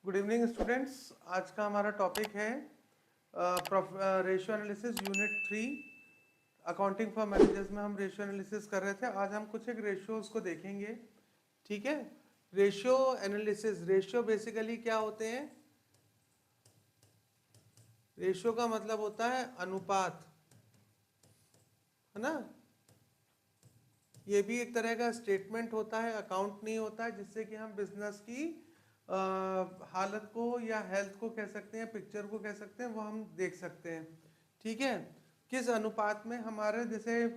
Good evening students. आज का हमारा टॉपिक है ratio analysis unit 3 accounting for managers में हम रेशियो एनालिसिस कर रहे थे। आज हम कुछ एक रेशियोज को देखेंगे। ठीक है, रेशियो एनालिसिस, रेशियो बेसिकली क्या होते हैं? रेशियो का मतलब होता है अनुपात, है ना। ये भी एक तरह का स्टेटमेंट होता है, अकाउंट नहीं होता है, जिससे कि हम बिजनेस की हालत को या हेल्थ को कह सकते हैं, पिक्चर को कह सकते हैं, वो हम देख सकते हैं। ठीक है, किस अनुपात में हमारे जैसे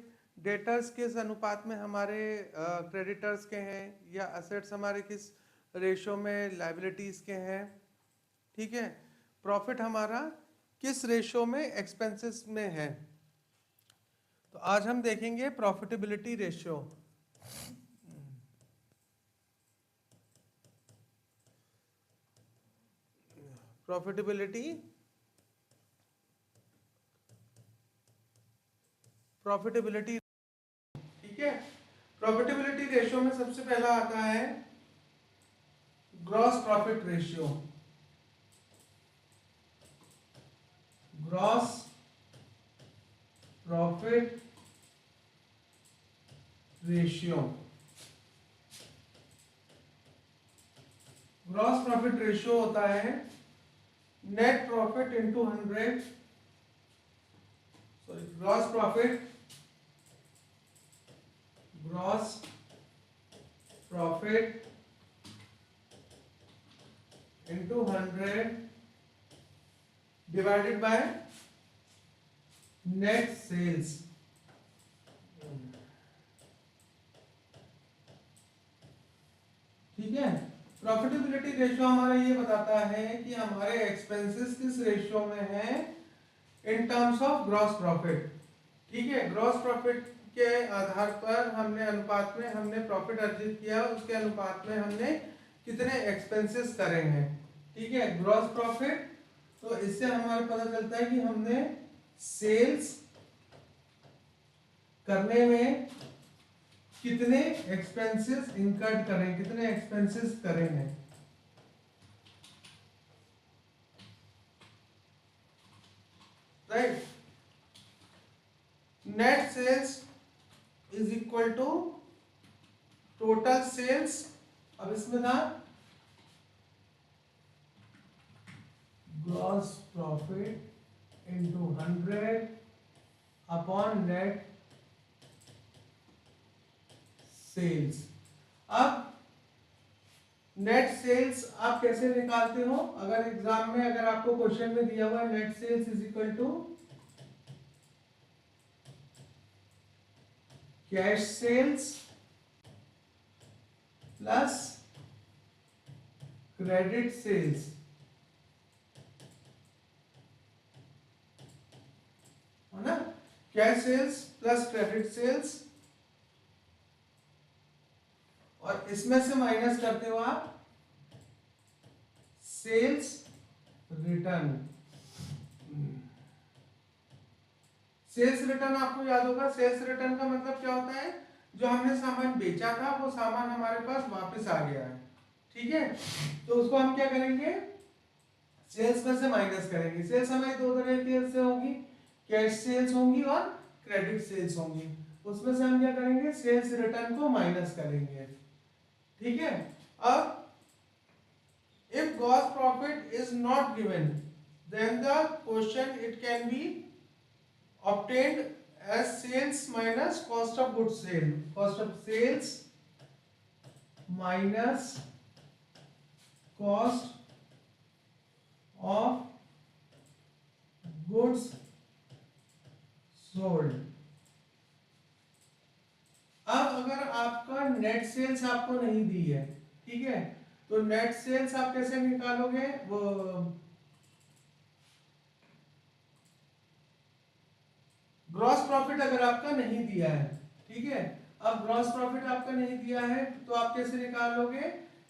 डेटर्स किस अनुपात में हमारे क्रेडिटर्स के हैं, या असेट्स हमारे किस रेशो में लायबिलिटीज के हैं। ठीक है, प्रॉफिट हमारा किस रेशो में एक्सपेंसेस में है। तो आज हम देखेंगे प्रॉफिटेबिलिटी रेशियो। प्रॉफिटेबिलिटी ठीक है, प्रॉफिटेबिलिटी रेशियो में सबसे पहला आता है gross profit ratio. Gross profit ratio, gross profit ratio होता है net profit into 100, sorry gross profit into 100 divided by net sales. ठीक है, प्रॉफिटेबिलिटी रेशियो हमारा ये बताता है कि हमारे एक्सपेंसेस किस रेशियो में है in terms of gross profit. ठीक है, ग्रॉस प्रॉफिट के आधार पर हमने अनुपात में हमने प्रॉफिट अर्जित किया, उसके अनुपात में हमने कितने एक्सपेंसेस करे हैं। ठीक है, ग्रॉस प्रॉफिट, तो इससे हमारे पता चलता है कि हमने सेल्स करने में कितने एक्सपेंसेस इनकर्ड करें, कितने एक्सपेंसेस करें हैं। Right, net sales is equal to total sales. अब इसमें था gross profit into 100 upon net sales. अब नेट सेल्स आप कैसे निकालते हो? अगर एग्जाम में अगर आपको क्वेश्चन में दिया हुआ है net sales is equal to cash sales plus credit sales, है ना। Cash sales plus credit sales, और इसमें से माइनस करते हो आप सेल्स रिटर्न। सेल्स रिटर्न आपको याद होगा, सेल्स रिटर्न का मतलब क्या होता है? जो हमने सामान बेचा था वो सामान हमारे पास वापस आ गया है। ठीक है, तो उसको हम क्या करेंगे? सेल्स में से माइनस करेंगे। सेल्स हमें दो तरह के से होगी, कैश सेल्स होंगी और क्रेडिट सेल्स होंगी। उसमें से हम क्या करेंगे? सेल्स रिटर्न को माइनस करेंगे। ठीक है, अब if gross profit is not given, then the question it can be obtained as sales minus cost of goods sold. Cost of sales minus cost of goods sold. अब अगर आपका net sales आपको नहीं दी है, ठीक है, तो नेट सेल्स आप कैसे निकालोगे? वो ग्रॉस प्रॉफिट अगर आपका नहीं दिया है, ठीक है, अब ग्रॉस प्रॉफिट आपका नहीं दिया है तो आप कैसे निकालोगे?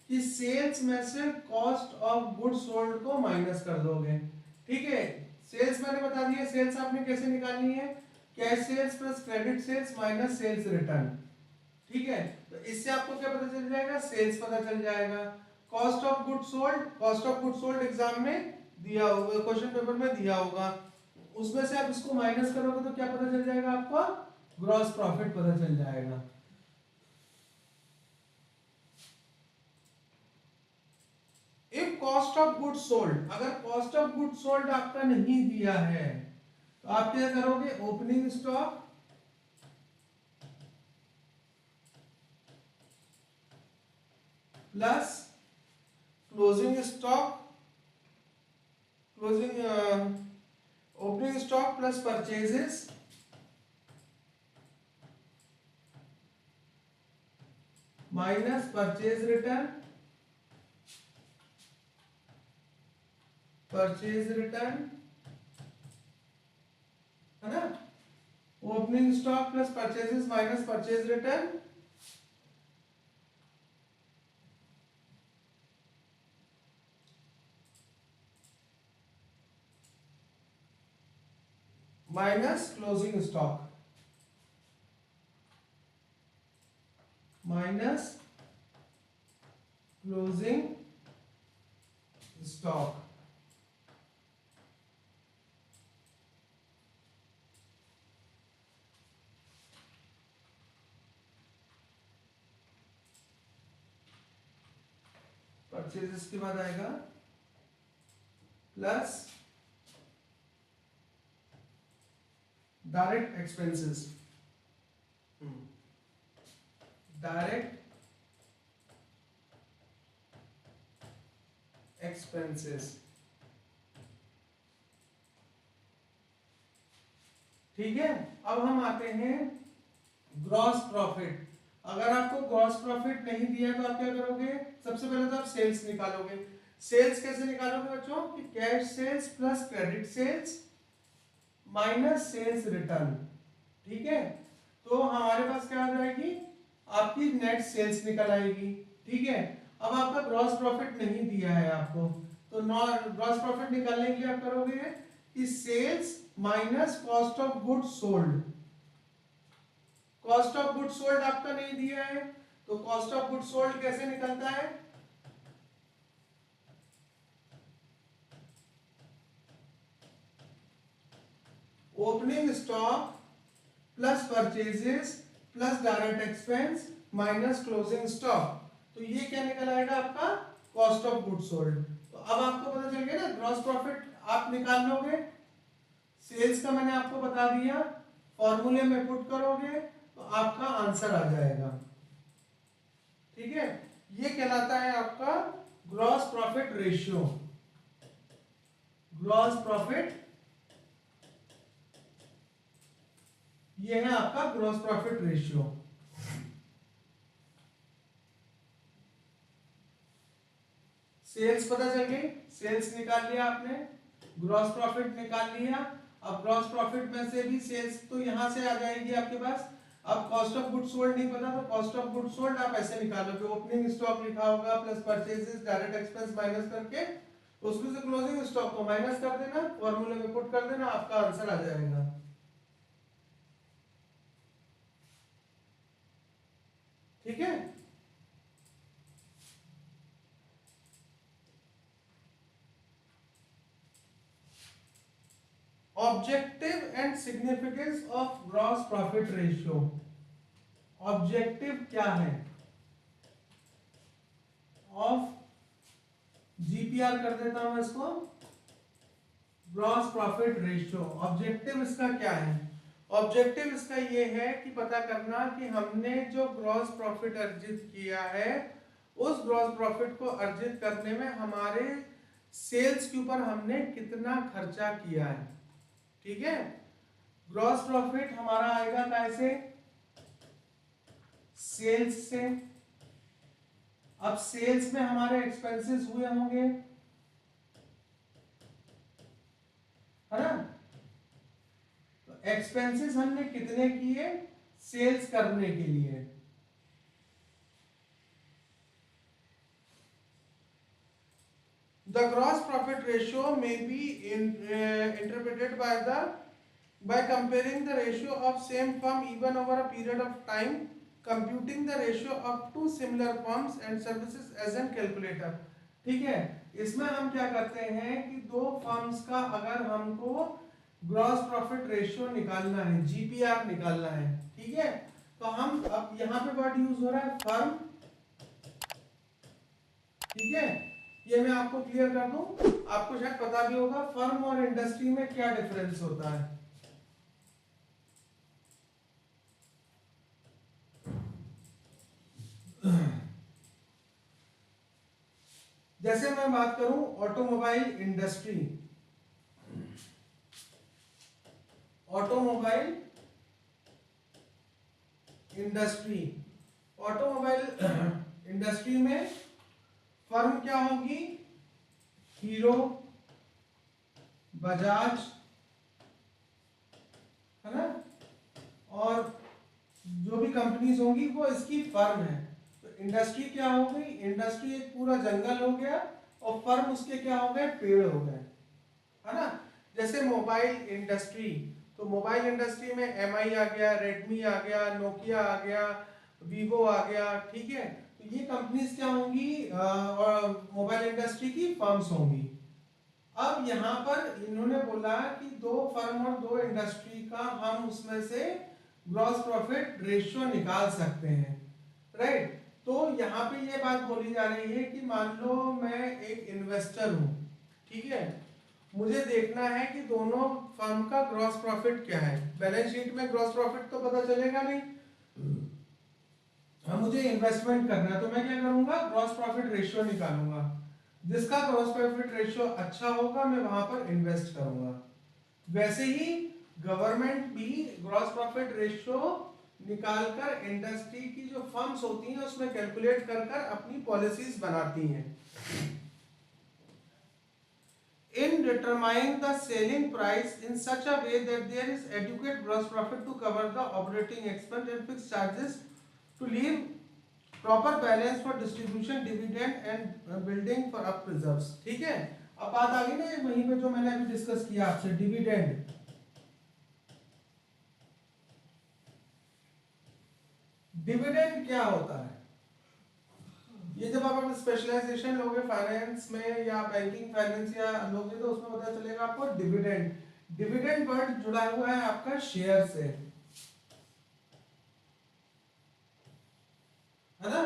कि सेल्स में से कॉस्ट ऑफ गुड्स सोल्ड को माइनस कर दोगे। ठीक है, सेल्स मैंने बता दिया, सेल्स आपने कैसे निकालनी है? Cash sales plus credit sales minus sales return. ठीक है, तो इससे आपको क्या पता चल जाएगा? सेल्स पता चल जाएगा। Cost of good sold exam में दिया होगा, क्वेश्चन पेपर में दिया होगा, उसमें से आप इसको माइनस करोगे तो क्या पता चल जाएगा आपको, ग्रॉस प्रॉफिट पता चल जाएगा। If cost of good sold, अगर कॉस्ट ऑफ गुड सोल्ड आपका नहीं दिया है तो आप क्या करोगे, opening stock plus closing stock, opening stock plus purchases minus purchase return, है ना, opening stock plus purchases minus purchase return minus closing stock, minus closing stock. Purchases के बाद आएगा plus direct expenses, direct expenses, ठीक है। अब हम आते हैं ग्रॉस प्रॉफिट। अगर आपको ग्रॉस प्रॉफिट नहीं दिया तो आप क्या करोगे, सबसे पहले तो आप सेल्स निकालोगे। सेल्स कैसे निकालोगे बच्चों, कि cash sales plus credit sales minus sales return, ठीक है। तो हमारे पास क्या आ जाएगी, आपकी नेट सेल्स निकल आएगी, ठीक है। अब आपका ग्रॉस प्रॉफिट नहीं दिया है आपको, तो ग्रॉस प्रॉफिट निकालने के लिए आप करोगे कि sales minus cost of good sold. Cost of good sold आपका नहीं दिया है, तो कॉस्ट ऑफ गुड सोल्ड कैसे निकलता है, opening stock plus purchases plus direct expense minus closing stock. तो ये क्या निकल आएगा आपका, कॉस्ट ऑफ गुड सोल्ड। तो अब आपको पता चल गया ना, ग्रॉस प्रॉफिट आप निकाल लोगे, सेल्स का मैंने आपको बता दिया, फॉर्मूले में पुट करोगे तो आपका आंसर आ जाएगा, ठीक है। ये कहलाता है आपका gross profit ratio. Gross profit, ये है आपका ग्रॉस प्रॉफिट रेशियो। सेल्स पता चल गई, सेल्स निकाल लिया आपने, ग्रॉस प्रॉफिट निकाल लिया। अब ग्रॉस प्रॉफिट में से भी सेल्स तो यहां से आ जाएगी आपके पास। अब कॉस्ट ऑफ गुड सोल्ड नहीं पता, तो कॉस्ट ऑफ गुड सोल्ड आप ऐसे निकालोगे, ओपनिंग स्टॉक लिखा होगा plus purchases direct expense minus करके उसमें से क्लोजिंग स्टॉक को माइनस कर देना, फॉर्मूले में पुट कर देना, आपका आंसर आ जाएगा, ठीक है। Objective and significance of gross profit ratio. Objective क्या है ऑफ, जीपीआर कर देता हूं इसको, ग्रॉस प्रॉफिट रेशियो। ऑब्जेक्टिव इसका क्या है, ऑब्जेक्टिव इसका ये है कि पता करना कि हमने जो ग्रॉस प्रॉफिट अर्जित किया है उस ग्रॉस प्रॉफिट को अर्जित करने में हमारे सेल्स के ऊपर हमने कितना खर्चा किया है, ठीक है। ग्रॉस प्रॉफिट हमारा आएगा कैसे, सेल्स से। अब सेल्स में हमारे एक्सपेंसेस हुए होंगे, है ना, तो एक्सपेंसेस हमने कितने किए, सेल्स करने के लिए। The gross profit ratio may be interpreted by comparing the ratio of same firm even over a period of time computing the ratio of two similar firms and services as an calculator. ठीक है, इसमें हम क्या करते हैं कि दो firms का अगर हमको ग्रॉस प्रॉफिट रेशियो निकालना है, जीपीआर निकालना है, ठीक है, तो हम अब यहाँ पे वर्ड यूज हो रहा है फर्म, ठीक है, ये मैं आपको क्लियर कर दूं, आपको शायद पता भी होगा फर्म और इंडस्ट्री में क्या डिफरेंस होता है। जैसे मैं बात करूं automobile industry, automobile industry, automobile industry में फर्म क्या होगी, हीरो, बजाज, है ना, और जो भी कंपनीज होंगी वो इसकी फर्म है। तो इंडस्ट्री क्या हो गई, इंडस्ट्री एक पूरा जंगल हो गया और फर्म उसके क्या हो गए, पेड़ हो गए, है ना। जैसे मोबाइल इंडस्ट्री, तो मोबाइल इंडस्ट्री में एमआई आ गया, रेडमी आ गया, नोकिया आ गया, वीवो आ गया, ठीक है, तो ये कंपनीज क्या होंगी, मोबाइल इंडस्ट्री की फर्म्स होंगी। अब यहाँ पर इन्होंने बोला कि दो फर्म और दो इंडस्ट्री का हम उसमें से ग्रॉस प्रॉफिट रेशियो निकाल सकते हैं, राइट। तो यहाँ पे ये बात बोली जा रही है कि मान लो मैं एक इन्वेस्टर हूँ, ठीक है, मुझे देखना है कि दोनों फर्म का ग्रॉस प्रॉफिट क्या है। बैलेंस शीट में ग्रॉस प्रॉफिट तो पता चलेगा नहीं, हाँ, मुझे इन्वेस्टमेंट करना है, तो मैं क्या करूंगा, ग्रॉस प्रॉफिट रेशियो निकालूंगा, जिसका ग्रॉस प्रॉफिट रेशियो अच्छा होगा मैं वहां पर इन्वेस्ट करूंगा। वैसे ही गवर्नमेंट भी ग्रॉस प्रॉफिट रेशियो निकालकर इंडस्ट्री की जो फर्म्स होती हैं उसमें कैलकुलेट कर कर अपनी पॉलिसीज बनाती हैं। In determining the selling price in such a way that there is adequate gross profit to cover the operating expense and fixed charges to leave proper balance for distribution, dividend and building for up reserves। ठीक है, अब बात आ गई ना वहीं पे जो मैंने अभी डिस्कस किया आपसे, डिविडेंड। डिविडेंड क्या होता है, ये जब आप अपने स्पेशलाइजेशन लोगे फाइनेंस में या बैंकिंग फाइनेंस या लोगे तो उसमें पता चलेगा आपको डिविडेंड। डिविडेंड वर्ड जुड़ा हुआ है आपका शेयर से, है ना।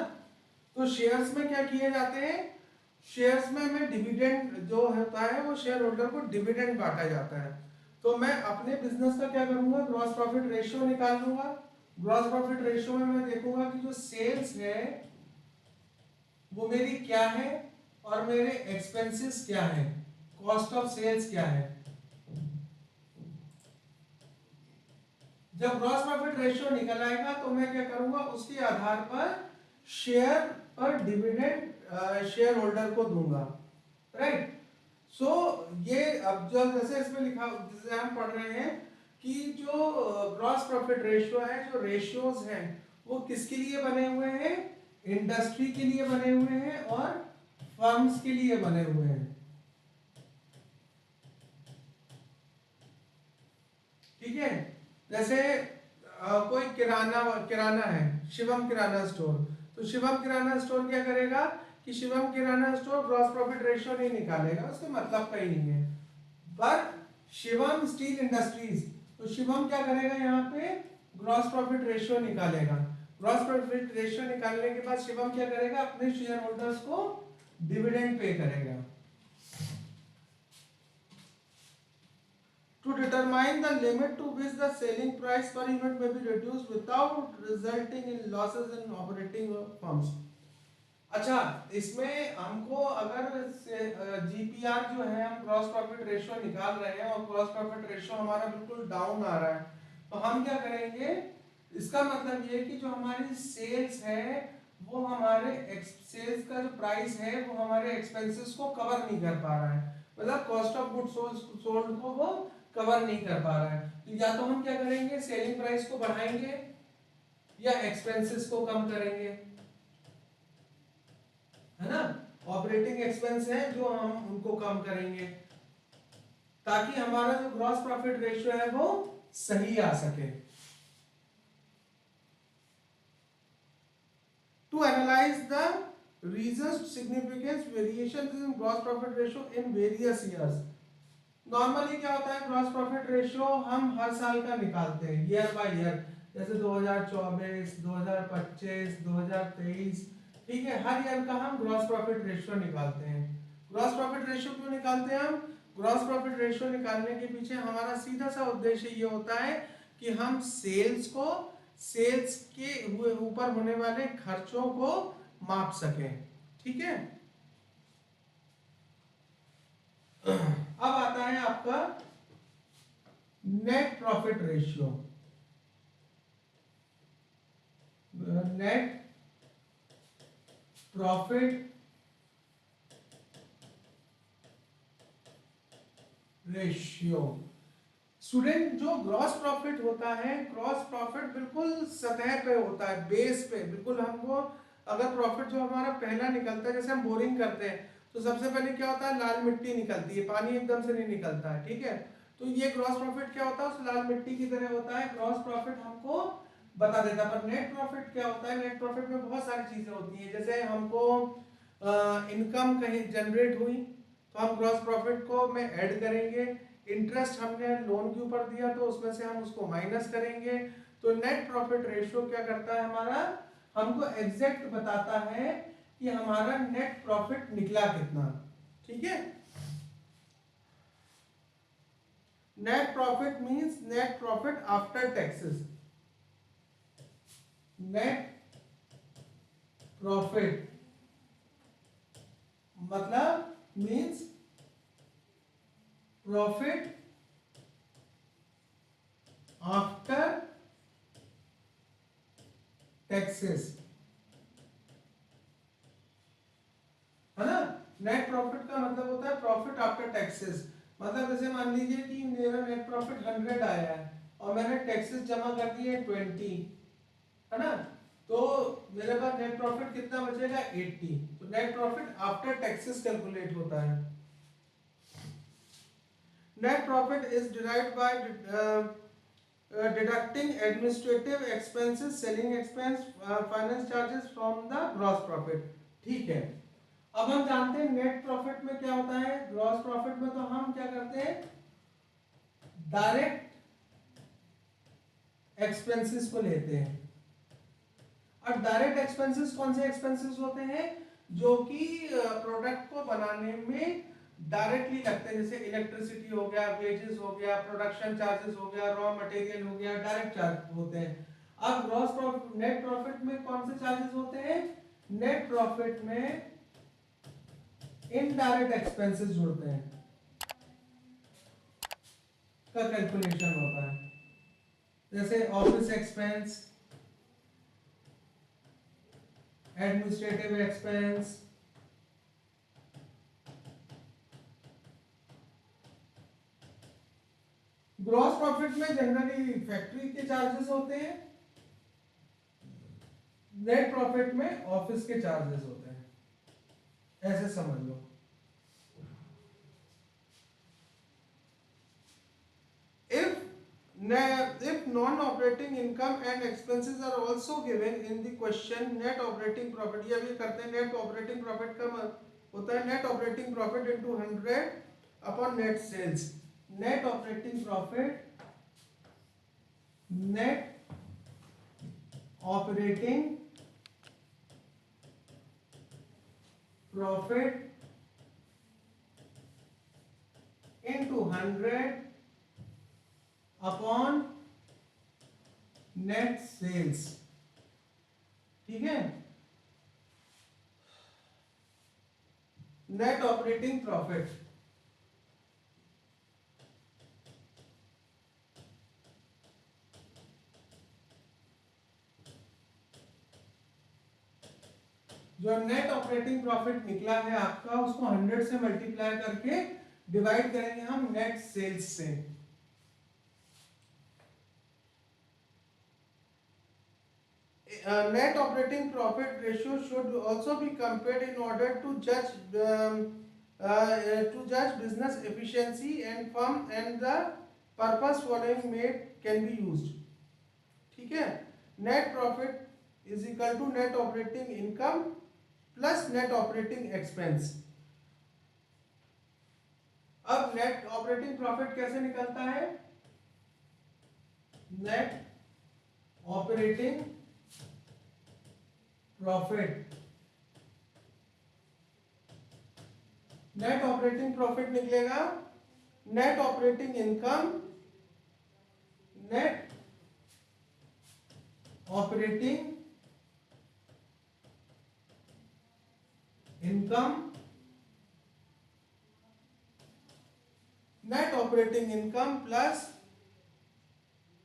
तो शेयर्स में क्या किए जाते हैं, शेयर्स में हमें डिविडेंड जो होता है वो शेयर होल्डर को डिविडेंड बांटा जाता है। तो मैं अपने बिजनेस का क्या करूंगा, ग्रॉस प्रॉफिट रेशियो निकाल लूंगा। ग्रॉस प्रॉफिट रेशियो में मैं देखूंगा कि जो सेल्स है वो मेरी क्या है और मेरे एक्सपेंसेस क्या है, कॉस्ट ऑफ सेल्स क्या है। जब ग्रॉस प्रॉफिट रेशियो निकल आएगा तो मैं क्या करूंगा, उसके आधार पर शेयर पर डिविडेंड शेयर होल्डर को दूंगा, राइट। सो ये अब जो जैसे इसमें लिखा, जैसे हम पढ़ रहे हैं कि जो ग्रॉस प्रॉफिट रेशियो है, जो रेशियोज हैं वो किसके लिए बने हुए हैं, इंडस्ट्री के लिए बने हुए हैं और फर्म्स के लिए बने हुए हैं, ठीक है। जैसे कोई किराना है, शिवम किराना स्टोर, तो शिवम किराना स्टोर क्या करेगा कि शिवम किराना स्टोर ग्रॉस प्रॉफिट रेशियो नहीं निकालेगा, उसका मतलब का ही नहीं है। पर शिवम स्टील इंडस्ट्रीज, तो शिवम क्या करेगा, यहाँ पे ग्रॉस प्रॉफिट रेशियो निकालेगा। ग्रॉस प्रॉफिट रेशियो निकालने के बाद शिवम क्या करेगा, अपने शेयर होल्डर्स को डिविडेंड पे करेगा। To determine the limit to which the selling price per unit may be reduced without resulting in losses in operating firms। अच्छा, इसमें हमको अगर जीपीआर जो है, हम ग्रॉस प्रॉफिट रेशियो निकाल रहे हैं और ग्रॉस प्रॉफिट रेशियो हमारा बिल्कुल डाउन आ रहा है, तो हम क्या करेंगे, इसका मतलब ये कि जो हमारी सेल्स है वो हमारे सेल्स का जो प्राइस है वो हमारे एक्सपेंसेस को कवर नहीं कर पा रहा है, मतलब कॉस्ट ऑफ गुड्स सोल्ड को वो कवर नहीं कर पा रहा है। तो या तो हम क्या करेंगे, सेलिंग प्राइस को बढ़ाएंगे या एक्सपेंसेस को कम करेंगे, है ना। ऑपरेटिंग एक्सपेंस है जो हम उनको कम करेंगे ताकि हमारा जो ग्रॉस प्रॉफिट रेशियो है वो सही आ सके। to analyze the reasons significant variations in gross profit ratio in various years. Normally क्या होता है, ग्रॉस प्रॉफिट रेशियो हम हर साल का निकालते हैं, ईयर बाय ईयर, जैसे 2024, 2025, 2023, ठीक है, हर ईयर का हम ग्रॉस प्रॉफिट रेशियो निकालते हैं। ग्रॉस प्रॉफिट रेशियो क्यों निकालते हैं हम? ग्रॉस प्रॉफिट रेशियो निकालने के पीछे हमारा सीधा सा उद्देश्य ये होता है कि हम सेल्स को, सेल्स के ऊपर होने वाले खर्चों को माप सकें, ठीक है। अब आता है आपका net profit ratio. Net profit ratio. Student, जो ग्रॉस प्रॉफिट होता है, ग्रॉस प्रॉफिट बिल्कुल सतह पे होता है, बेस पे, बिल्कुल हमको अगर प्रॉफिट जो हमारा पहला निकलता है, जैसे हम बोरिंग करते हैं तो सबसे पहले क्या होता है, लाल मिट्टी निकलती है, पानी एकदम से नहीं निकलता है, ठीक है। तो ये ग्रॉस प्रॉफिट क्या होता है, उस लाल मिट्टी की तरह होता है। ग्रॉस प्रॉफिट हमको बता देता है। पर नेट प्रॉफिट क्या होता है, नेट प्रॉफिट में बहुत सारी चीजें होती हैं। जैसे हमको इनकम कहीं जनरेट हुई तो हम ग्रॉस प्रॉफिट को में ऐड करेंगे, इंटरेस्ट हमने लोन के ऊपर दिया तो उसमें से हम उसको माइनस करेंगे। तो नेट प्रॉफिट रेशियो क्या करता है हमारा, हमको एग्जैक्ट बताता है कि हमारा नेट प्रॉफिट निकला कितना, ठीक है। Net profit means net profit after taxes. Net profit मतलब मींस प्रॉफिट आफ्टर टैक्सेस, है ना। नेट प्रॉफिट का मतलब होता है प्रॉफिट आफ्टर टैक्सेस। मतलब जैसे मान लीजिए कि मेरा नेट प्रॉफिट 100 आया है और मैंने टैक्सेस जमा कर दिए 20, है ना, तो मेरे पास नेट प्रॉफिट कितना बचेगा, 80। तो net profit after taxes calculate होता है। Net profit is derived bye deducting administrative expenses, selling expense, finance charges from the gross profit, ठीक है। अब हम जानते हैं नेट प्रॉफिट में क्या होता है। ग्रॉस प्रॉफिट में तो हम क्या करते हैं, डायरेक्ट एक्सपेंसेस को लेते हैं। और डायरेक्ट एक्सपेंसेस कौन से एक्सपेंसेस होते हैं, जो कि प्रोडक्ट को बनाने में डायरेक्टली लगते हैं, जैसे इलेक्ट्रिसिटी हो गया, वेजेस हो गया, प्रोडक्शन चार्जेस हो गया, रॉ मटेरियल हो गया, डायरेक्ट चार्ज होते हैं। अब ग्रॉस प्रॉफिट, नेट प्रॉफिट में कौन से चार्जेस होते हैं, नेट प्रॉफिट में इनडायरेक्ट एक्सपेंसेस जुड़ते हैं का कैलकुलेशन होता है। जैसे office expense, administrative expense, gross profit में जनरली फैक्ट्री के चार्जेस होते हैं, नेट प्रॉफिट में ऑफिस के चार्जेस होते हैं, ऐसे समझ लो। If non-operating income and expenses are also given in the question, net operating profit, ये भी करते हैं। net operating profit का होता है net operating profit into 100 upon net sales। net operating profit, net operating profit into 100 upon net sales, ठीक है। Net operating profit, जो नेट ऑपरेटिंग प्रॉफिट निकला है आपका, उसको 100 से मल्टीप्लाई करके डिवाइड करेंगे हम नेट सेल्स से। Net operating profit ratio should also be compared in order to judge business efficiency and firm and the purpose following made can be used, ठीक है। Net profit is equal to net operating income plus net operating expense. अब net operating profit कैसे निकलता है? Net operating profit, net operating profit निकलेगा net operating income, net operating income, net operating income plus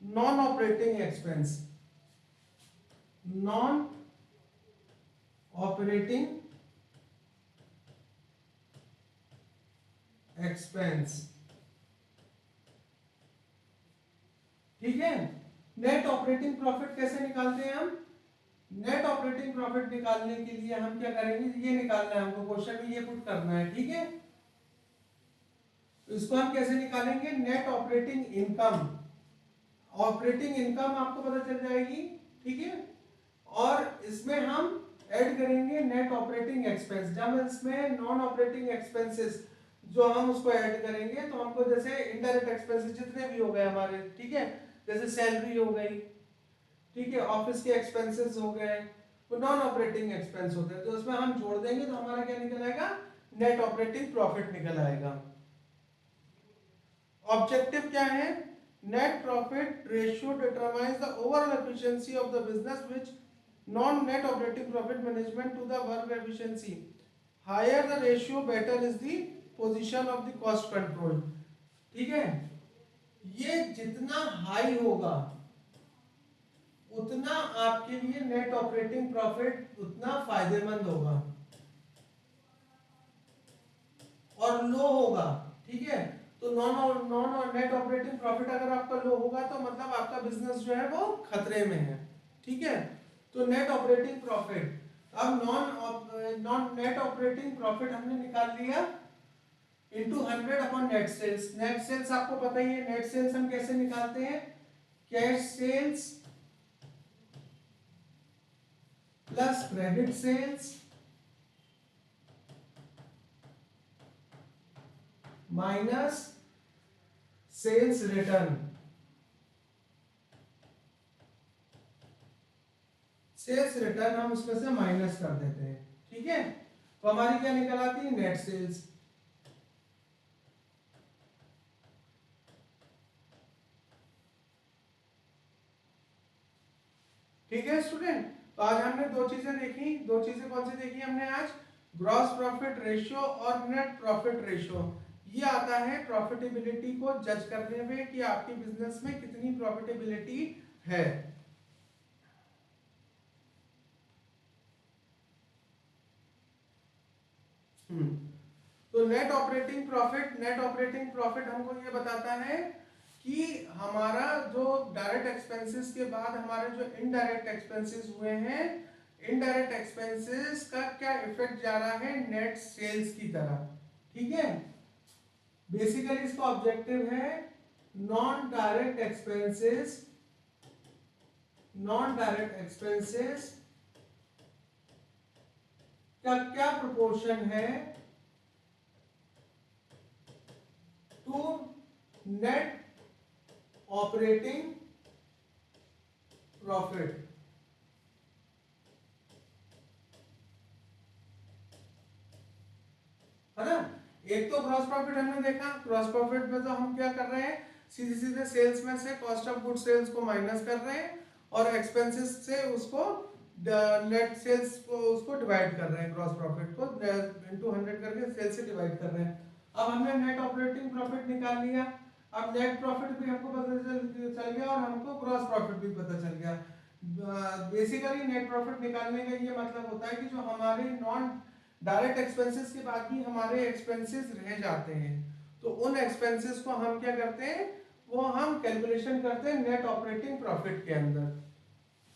non operating expense, non operating expense. ठीक है। Net operating profit कैसे निकालते हैं हम? नेट ऑपरेटिंग प्रॉफिट निकालने के लिए हम क्या करेंगे, ये निकालना है हमको, क्वेश्चन में ये पुट करना है। ठीक है, तो इसको हम कैसे निकालेंगे? Net operating income, operating income आपको पता चल जाएगी। ठीक है, और इसमें हम ऐड करेंगे नेट ऑपरेटिंग एक्सपेंस। जब इसमें नॉन ऑपरेटिंग एक्सपेंसेस जो हम उसको ऐड करेंगे तो हमको जैसे इनडायरेक्ट एक्सपेंसेस जितने भी हो गए हमारे, ठीक है, जैसे सैलरी हो गई, ठीक है, ऑफिस के एक्सपेंसेस हो गए, वो नॉन ऑपरेटिंग एक्सपेंस होते हैं, तो उसमें हम जोड़ देंगे तो हमारा क्या निकल आएगा? नेट ऑपरेटिंग प्रॉफिट निकल आएगा। ऑब्जेक्टिव क्या है? Net profit ratio determines the overall efficiency of the business which non net operating profit management to the work efficiency. Higher the ratio better is the position of the cost control. ठीक है, ये जितना high होगा उतना आपके लिए net operating profit उतना फायदेमंद होगा, और लो होगा, ठीक है, तो नॉन नेट ऑपरेटिंग प्रॉफिट अगर आपका लो होगा तो मतलब आपका बिजनेस जो है वो खतरे में है। ठीक है, तो नेट ऑपरेटिंग प्रॉफिट, अब नॉन नेट ऑपरेटिंग प्रॉफिट हमने निकाल लिया into 100 upon net sales. Net sales आपको पता ही है, नेट सेल्स हम कैसे निकालते हैं? Cash sales plus credit sales minus sales return. Sales return हम उसमें से माइनस कर देते हैं। ठीक है, तो हमारी क्या निकल आती है? Net sales. ठीक है स्टूडेंट, तो आज हमने दो चीजें देखी। दो चीजें कौन सी देखी हमने आज? ग्रॉस प्रॉफिट रेशियो और नेट प्रॉफिट रेशियो। ये आता है प्रॉफिटेबिलिटी को जज करने में कि आपके बिजनेस में कितनी प्रॉफिटेबिलिटी है। तो नेट ऑपरेटिंग प्रॉफिट हमको ये बताता है कि हमारा जो डायरेक्ट एक्सपेंसेस के बाद हमारे जो इनडायरेक्ट एक्सपेंसेस हुए हैं, इनडायरेक्ट एक्सपेंसेस का क्या इफेक्ट जा रहा है नेट सेल्स की तरह। ठीक है, बेसिकली इसका ऑब्जेक्टिव है नॉन डायरेक्ट एक्सपेंसेस का क्या प्रोपोर्शन है टू नेट ऑपरेटिंग प्रॉफिट। है ना, एक तो ग्रॉस प्रॉफिट हमने देखा, ग्रॉस प्रॉफिट में तो हम क्या कर रहे हैं, सीधे सीधे सेल्स में से कॉस्ट ऑफ गुड सेल्स को माइनस कर रहे हैं और एक्सपेंसेस से उसको नेट सेल्स को उसको डिवाइड कर रहे हैं, ग्रॉस प्रॉफिट को इनटू 100 करके सेल्स से डिवाइड कर रहे हैं। अब हमने नेट ऑपरेटिंग प्रॉफिट निकाल लिया, अब नेट प्रॉफिट भी हमको पता चल गया और हमको ग्रॉस प्रॉफिट भी पता चल गया। बेसिकली नेट प्रॉफिट निकालने का ये मतलब होता है कि जो हमारे नॉन डायरेक्ट एक्सपेंसेस के बाद भी हमारे एक्सपेंसेस रह जाते हैं, तो उन एक्सपेंसेस को हम क्या करते हैं, वो हम कैलकुलेशन करते हैं नेट ऑपरेटिंग प्रॉफिट के अंदर।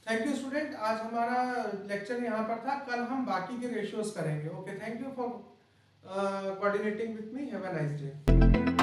थैंक यू स्टूडेंट, आज हमारा लेक्चर यहाँ पर था, कल हम बाकी के रेशियोज करेंगे। Okay, thank you for coordinating with me, have a nice day.